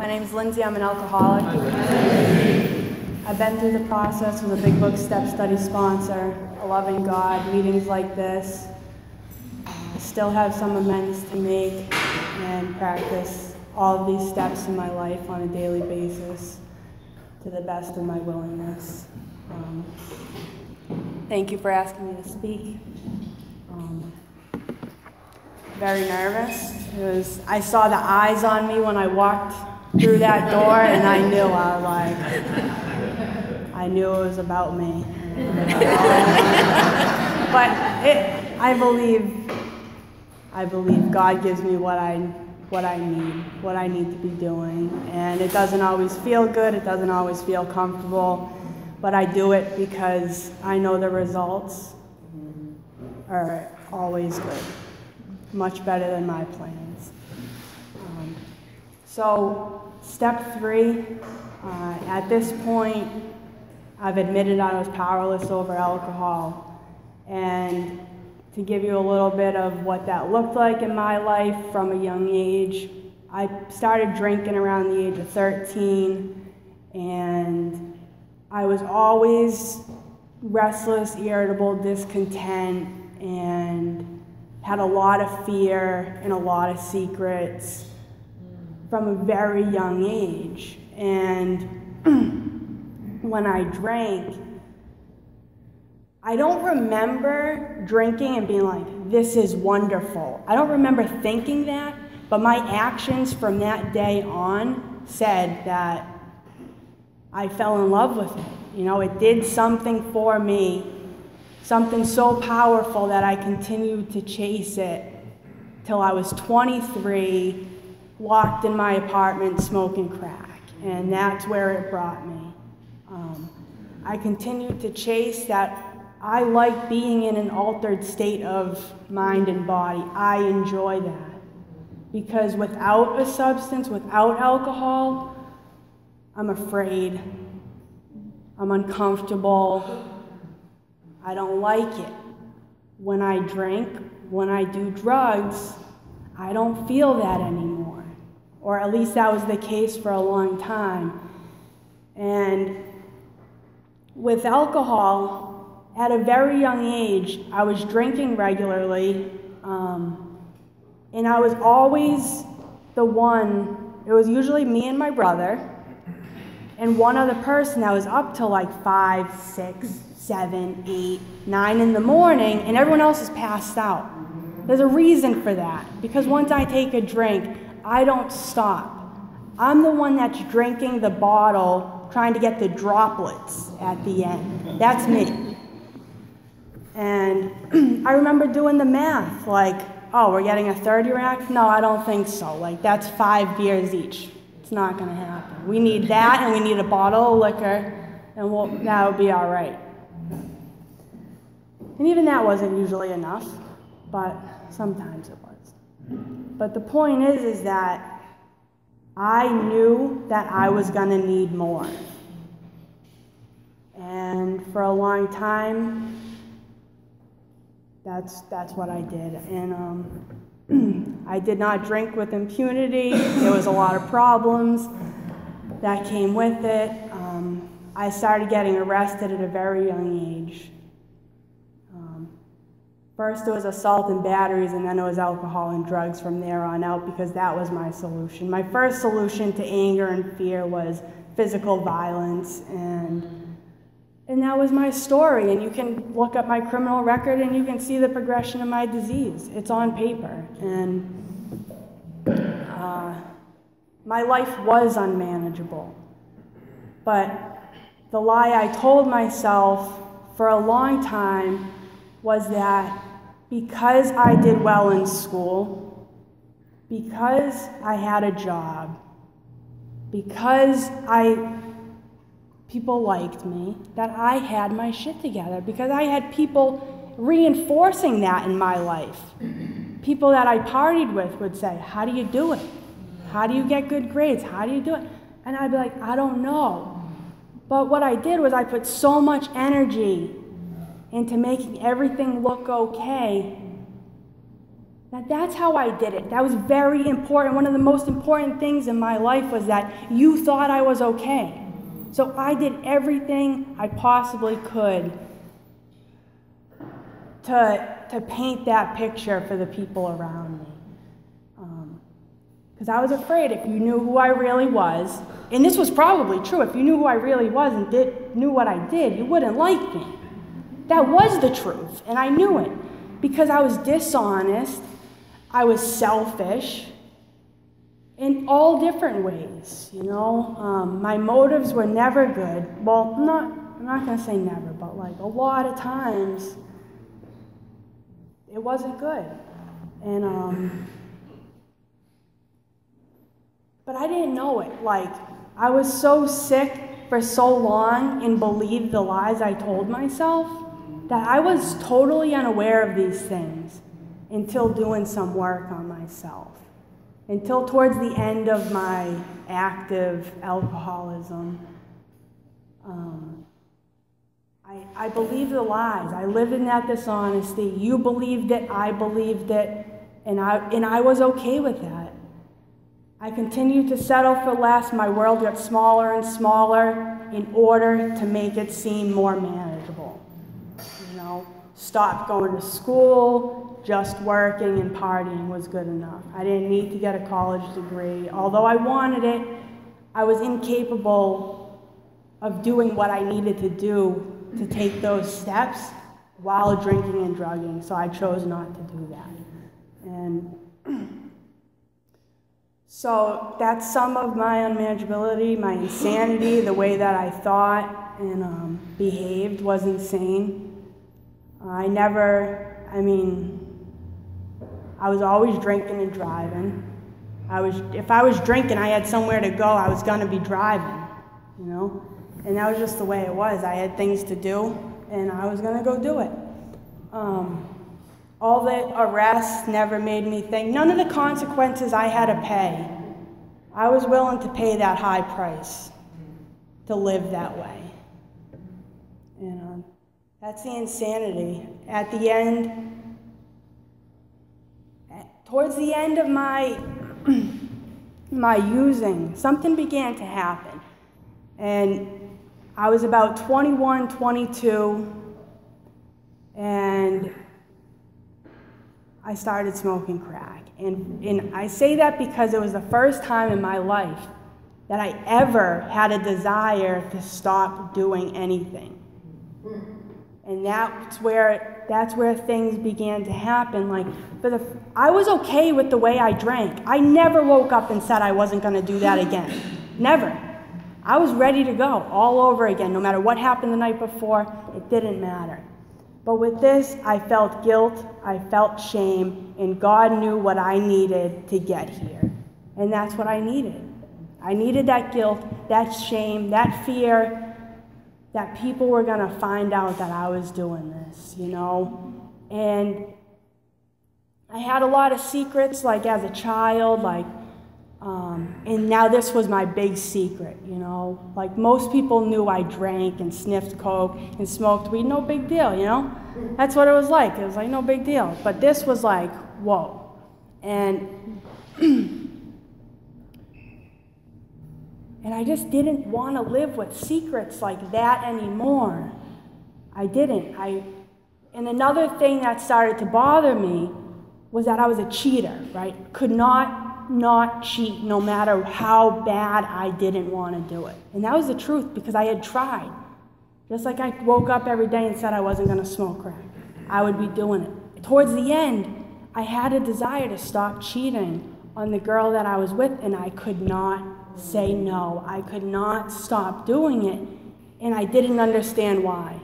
My name's Lindsay. I'm an alcoholic. I've been through the process with a Big Book Step Study sponsor, a loving God, meetings like this. I still have some amends to make and practice all of these steps in my life on a daily basis to the best of my willingness. Thank you for asking me to speak. Very nervous. I saw the eyes on me when I walked through that door, and I knew it was about me. But I believe God gives me what I need to be doing, and it doesn't always feel good. It doesn't always feel comfortable, but I do it because I know the results are always good. Much better than my plans. So step 3, at this point, I've admitted I was powerless over alcohol. And to give you a little bit of what that looked like in my life from a young age, I started drinking around the age of 13, and I was always restless, irritable, discontent, and had a lot of fear and a lot of secrets from a very young age. And when I drank, I don't remember drinking and being like, this is wonderful. I don't remember thinking that, but my actions from that day on said that I fell in love with it. You know, it did something for me, something so powerful that I continued to chase it till I was 23, locked in my apartment smoking crack, and that's where it brought me. I continued to chase that. I like being in an altered state of mind and body. I enjoy that, because without a substance, without alcohol, I'm afraid, I'm uncomfortable, I don't like it. When I drink, when I do drugs, I don't feel that anymore. Or at least that was the case for a long time. And with alcohol, at a very young age, I was drinking regularly, and I was always the one, it was usually me and my brother, and one other person that was up till like 5, 6, 7, 8, 9 in the morning, and everyone else is passed out. There's a reason for that, because once I take a drink, I don't stop. I'm the one that's drinking the bottle, trying to get the droplets at the end. That's me. And I remember doing the math, like, oh, we're getting a 30 rack? No, I don't think so. Like, that's 5 beers each. It's not gonna happen. We need that, and we need a bottle of liquor, and that would be all right. And even that wasn't usually enough, but sometimes it was. But the point is that I knew that I was gonna need more. And for a long time, that's what I did. And I did not drink with impunity. There was a lot of problems that came with it. I started getting arrested at a very young age. First it was assault and batteries, and then it was alcohol and drugs from there on out, because that was my solution. My first solution to anger and fear was physical violence, and that was my story. And you can look up my criminal record and you can see the progression of my disease. It's on paper. And my life was unmanageable. But the lie I told myself for a long time was that because I did well in school, because I had a job, because people liked me, that I had my shit together, because I had people reinforcing that in my life. People that I partied with would say, how do you do it? How do you get good grades? How do you do it? And I'd be like, I don't know. But what I did was I put so much energy into making everything look okay That's how I did it. That was very important. One of the most important things in my life was that you thought I was okay. So I did everything I possibly could to paint that picture for the people around me. Because I was afraid if you knew who I really was, and this was probably true, if you knew who I really was and knew what I did, you wouldn't like me. That was the truth, and I knew it. Because I was dishonest, I was selfish, in all different ways, My motives were never good. Well, I'm not going to say never, but like a lot of times, it wasn't good. And, but I didn't know it. Like, I was so sick for so long and believed the lies I told myself that I was totally unaware of these things until doing some work on myself. Until towards the end of my active alcoholism, I believed the lies. I lived in that dishonesty. You believed it, I believed it, and I was okay with that. I continued to settle for less. My world got smaller and smaller in order to make it seem more manageable. Stopped going to school, just working and partying was good enough. I didn't need to get a college degree. Although I wanted it, I was incapable of doing what I needed to do to take those steps while drinking and drugging, so I chose not to do that. And so that's some of my unmanageability, my insanity, the way that I thought and behaved was insane. I was always drinking and driving. If I was drinking, I had somewhere to go, I was going to be driving, And that was just the way it was. I had things to do, and I was going to go do it. All the arrests never made me think. None of the consequences I had to pay. I was willing to pay that high price to live that way. And that's the insanity. At the end, towards the end of my using, something began to happen. And I was about 21, 22, and I started smoking crack. And I say that because it was the first time in my life that I ever had a desire to stop doing anything. And that's where things began to happen. I was okay with the way I drank. I never woke up and said I wasn't going to do that again. Never. I was ready to go all over again. No matter what happened the night before, it didn't matter. But with this, I felt guilt, I felt shame, and God knew what I needed to get here. And that's what I needed. I needed that guilt, that shame, that fear, that people were going to find out that I was doing this, And I had a lot of secrets, as a child, and now this was my big secret, Most people knew I drank and sniffed coke and smoked weed, no big deal, That's what it was like. It was like, no big deal. But this was like, whoa. And and I just didn't want to live with secrets like that anymore. I didn't. And another thing that started to bother me was that I was a cheater, right? Could not cheat no matter how bad I didn't want to do it. And that was the truth because I had tried. Just like I woke up every day and said I wasn't going to smoke crack. I would be doing it. Towards the end, I had a desire to stop cheating on the girl that I was with, and I could not say no. I could not stop doing it, and I didn't understand why.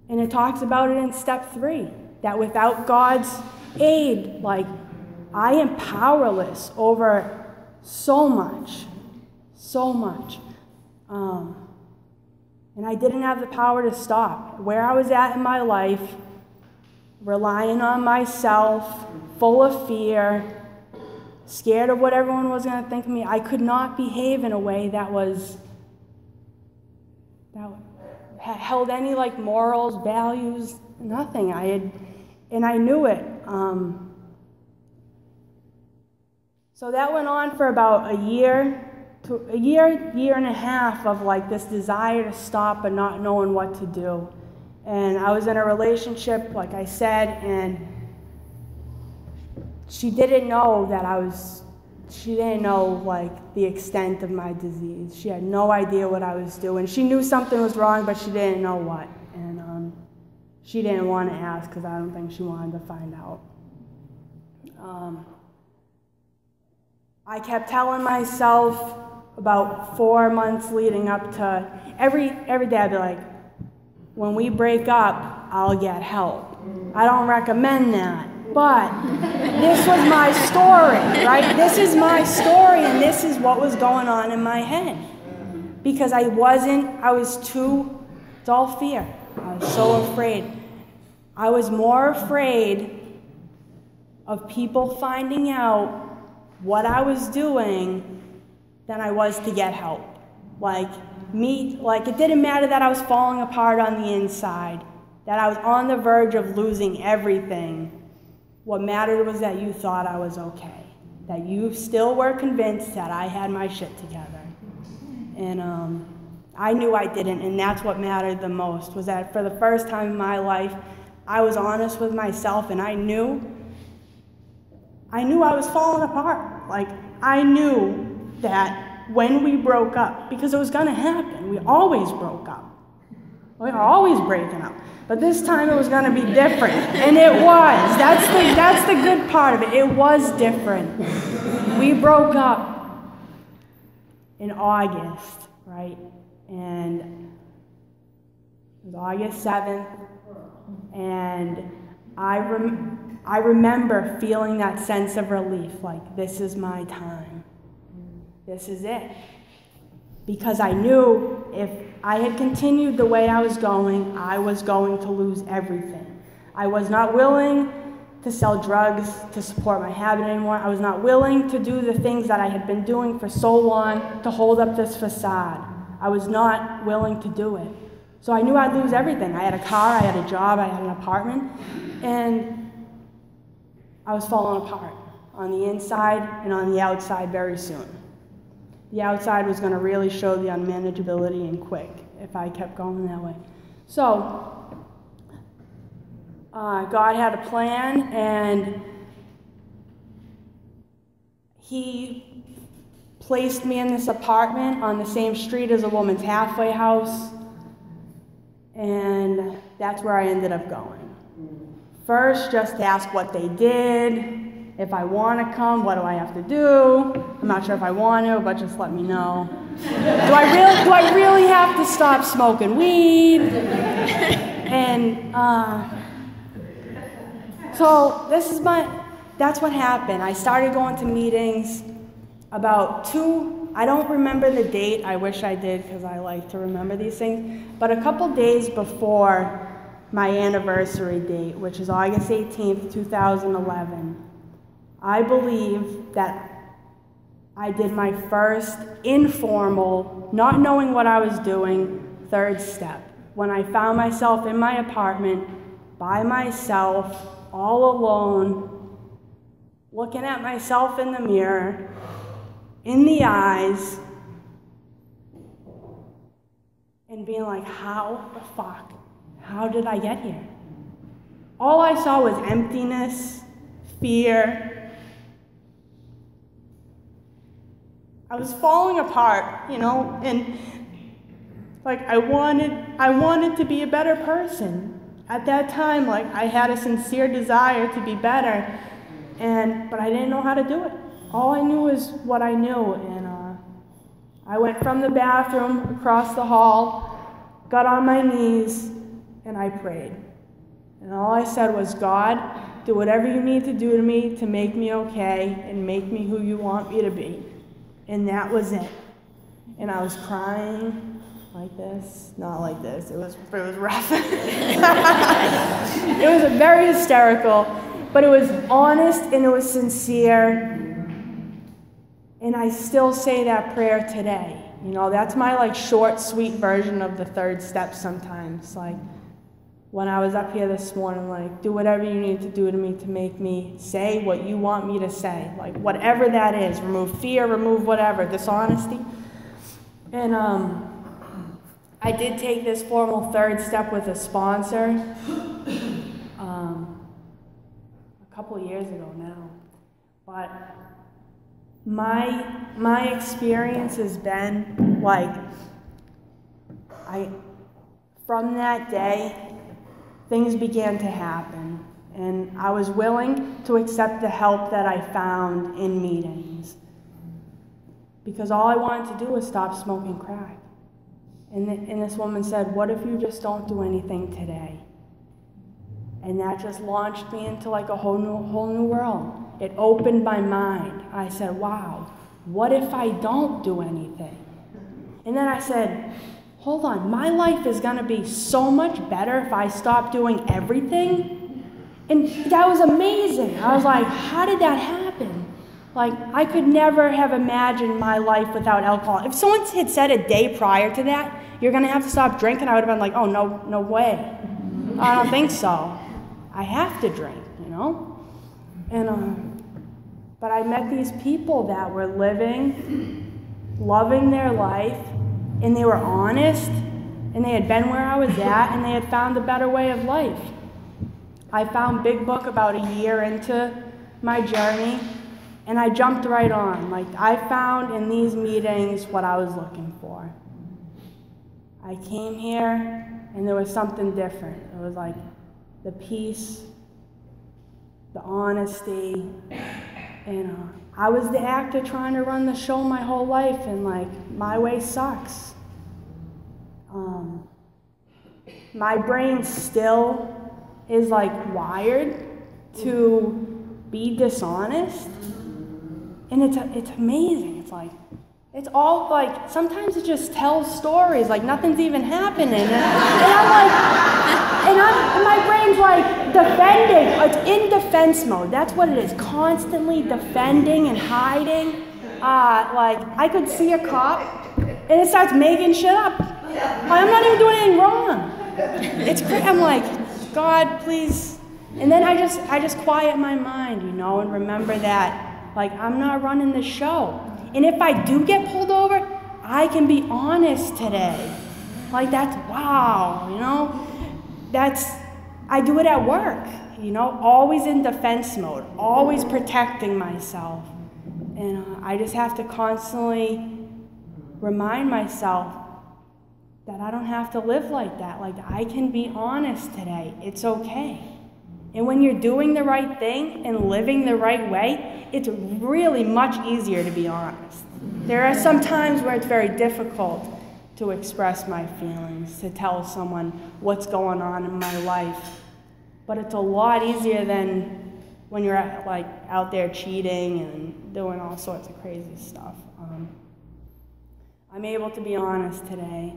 And it talks about it in Step 3, that without God's aid, I am powerless over so much. And I didn't have the power to stop. Where I was at in my life, relying on myself, full of fear, scared of what everyone was going to think of me, I could not behave in a way that held any morals, values, nothing. And I knew it. So that went on for about a year and a half of like this desire to stop but not knowing what to do. And I was in a relationship, like I said, and she didn't know like the extent of my disease. She had no idea what I was doing. She knew something was wrong, but she didn't know what. And she didn't want to ask because I don't think she wanted to find out. I kept telling myself about 4 months leading up to every day I'd be like, when we break up, I'll get help. I don't recommend that, but this was my story, right? This is my story, and this is what was going on in my head. Because it's all fear. I was so afraid. I was more afraid of people finding out what I was doing than I was to get help. Like it didn't matter that I was falling apart on the inside, that I was on the verge of losing everything. What mattered was that you thought I was okay, that you still were convinced that I had my shit together. And I knew I didn't, and that's what mattered the most, was that for the first time in my life, I was honest with myself, and I knew I was falling apart. Like, I knew that when we broke up, because it was going to happen, we always broke up. We were always breaking up. But this time it was going to be different, and it was. That's the good part of it. It was different. We broke up in August, right? And it was August 7th, and I remember feeling that sense of relief, like, this is my time. This is it. Because I knew if I had continued the way I was going to lose everything. I was not willing to sell drugs to support my habit anymore. I was not willing to do the things that I had been doing for so long to hold up this facade. I was not willing to do it. So I knew I'd lose everything. I had a car, I had a job, I had an apartment, and I was falling apart on the inside and on the outside very soon. The outside was going to really show the unmanageability and quick if I kept going that way. So God had a plan, and He placed me in this apartment on the same street as a woman's halfway house, and that's where I ended up going. First, just to ask what they did. If I want to come, what do I have to do? I'm not sure if I want to, but just let me know. Do I really have to stop smoking weed? And so that's what happened. I started going to meetings I don't remember the date. I wish I did, because I like to remember these things. But a couple days before my anniversary date, which is August 18th, 2011, I believe that I did my first informal, not knowing what I was doing, third step. When I found myself in my apartment, by myself, all alone, looking at myself in the mirror, in the eyes, and being like, how the fuck? How did I get here? All I saw was emptiness, fear. I was falling apart, and like I wanted to be a better person. At that time, like, I had a sincere desire to be better, but I didn't know how to do it. All I knew was what I knew, and I went from the bathroom across the hall, got on my knees, and I prayed. And all I said was, God, do whatever you need to do to me to make me okay and make me who you want me to be. And that was it. And I was crying like this, not like this. It was rough. It was very hysterical, but it was honest and it was sincere. And I still say that prayer today. That's my short, sweet version of the third step sometimes. when I was up here this morning, like, do whatever you need to do to me to make me say what you want me to say. Like, whatever that is, remove fear, remove whatever, dishonesty. And I did take this formal third step with a sponsor a couple of years ago now. But my experience has been like, from that day, things began to happen, and I was willing to accept the help that I found in meetings, because all I wanted to do was stop smoking crack. And this woman said, what if you just don't do anything today? And that just launched me into like a whole new world. It opened my mind. I said, wow, what if I don't do anything? And then I said, hold on, my life is gonna be so much better if I stop doing everything? And that was amazing. I was like, how did that happen? Like, I could never have imagined my life without alcohol. If someone had said a day prior to that, you're gonna have to stop drinking, I would have been like, oh, no way. I don't think so. I have to drink, you know? And, but I met these people that were living, loving their life, and they were honest, and they had been where I was at, and they had found a better way of life. I found Big Book about a year into my journey, and I jumped right on. Like, I found in these meetings what I was looking for. I came here, and there was something different. It was like the peace, the honesty, and I was the actor trying to run the show my whole life, and like, my way sucks. My brain still is like wired to be dishonest, and it's amazing. It's like, it's all like, sometimes it just tells stories like nothing's even happening, and I'm like, and my brain's like defending. It's in defense mode. That's what it is. Constantly defending and hiding. Like, I could see a cop, and it starts making shit up. I'm not even doing anything wrong. It's great. I'm like, God, please. And then I just quiet my mind, you know, and remember that, like, I'm not running the show. And if I do get pulled over, I can be honest today. Like, that's, wow, you know? I do it at work, you know, always in defense mode, always protecting myself. And I just have to constantly remind myself that I don't have to live like that. Like, I can be honest today. It's okay. And when you're doing the right thing and living the right way, it's really much easier to be honest. There are some times where it's very difficult to express my feelings, to tell someone what's going on in my life. But it's a lot easier than when you're out there cheating and doing all sorts of crazy stuff. I'm able to be honest today.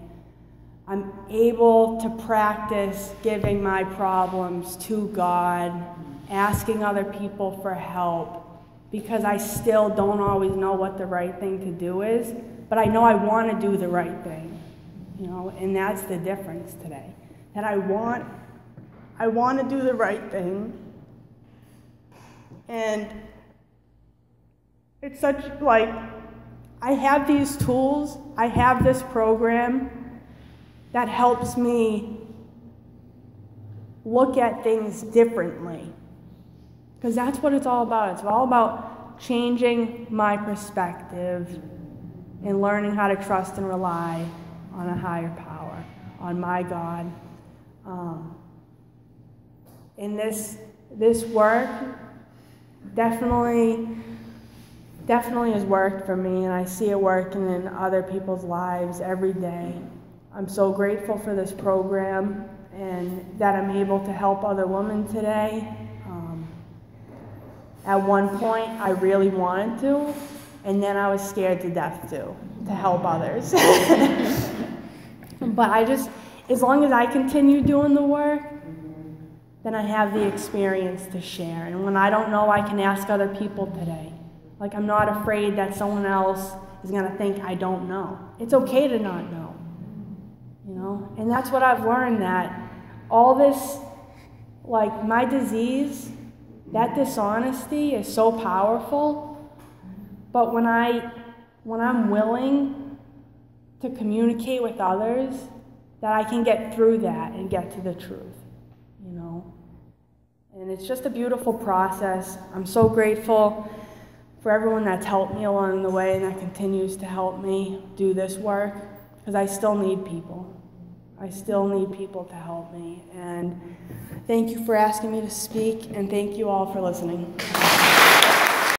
I'm able to practice giving my problems to God, asking other people for help, because I still don't always know what the right thing to do is, but I know I want to do the right thing, you know, and that's the difference today. That I want to do the right thing, and it's such, like, I have these tools, I have this program that helps me look at things differently. Because that's what it's all about. It's all about changing my perspective and learning how to trust and rely on a higher power, on my God. And this work definitely has worked for me, and I see it working in other people's lives every day. I'm so grateful for this program and that I'm able to help other women today. At one point, I really wanted to, and then I was scared to death to help others. But as long as I continue doing the work, then I have the experience to share. And when I don't know, I can ask other people today. Like, I'm not afraid that someone else is going to think I don't know. It's okay to not know, you know? And that's what I've learned, that all this, like my disease, that dishonesty is so powerful, but when I'm willing to communicate with others, that I can get through that and get to the truth, you know? And it's just a beautiful process. I'm so grateful for everyone that's helped me along the way and that continues to help me do this work, because I still need people. I still need people to help me. And thank you for asking me to speak, and thank you all for listening.